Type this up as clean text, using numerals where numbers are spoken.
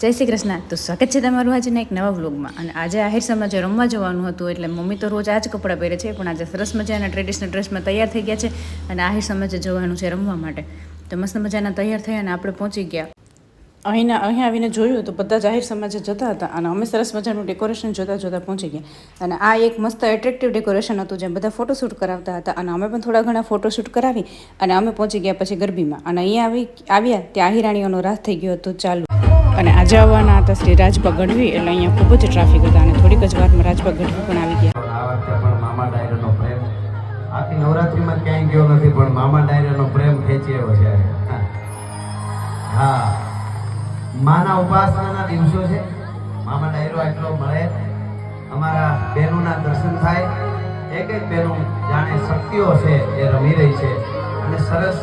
જય શ્રી કૃષ્ણ. તો સ્વાગત છે તમારું આજના એક નવા વ્લોગમાં. અને આજે આહિર સમાજે રમવા જવાનું હતું, એટલે મમ્મી તો રોજ આ જ કપડાં પહેરે છે, પણ આજે સરસ મજાના ટ્રેડિશનલ ડ્રેસમાં તૈયાર થઈ ગયા છે અને આહિર સમાજે જવાનું છે રમવા માટે. તો મસ્ત મજાના તૈયાર થયા અને આપણે પહોંચી ગયા. અહીંયા આવીને જોયું તો બધા જ આહિર સમાજે જતા હતા અને અમે સરસ મજાનું ડેકોરેશન જોતા પહોંચી ગયા. અને આ એક મસ્ત એટ્રેક્ટિવ ડેકોરેશન હતું, જેમ બધા ફોટોશૂટ કરાવતા હતા અને અમે પણ થોડા ઘણા ફોટોશૂટ કરાવી અને અમે પહોંચી ગયા પછી ગરબીમાં. અને અહીંયા આવ્યા ત્યાં આહિરાણીઓનો રાસ થઈ ગયો હતો ચાલુ. અને આજે આવવાના હતા શ્રી રાજભા ગઢવી, એટલે અહીંયા ખૂબ જ ટ્રાફિક હતા અને થોડીક જ વારમાં રાજભા ગઢવી પણ આવી ગયા. આ વખતે પણ મામા ડાયરાનો પ્રેમ આખી નવરાત્રીમાં ક્યાંય ગયો નથી, પણ મામા ડાયરાનો પ્રેમ ખેંચી આવ્યો છે. હા, માના ઉપાસનાના દિવસો છે. મામા ડાયરો એટલો મળે, અમારા બહેનોના દર્શન થાય, એક એક બહેનો જાણે શક્તિઓ છે એ રમી રહી છે અને સરસ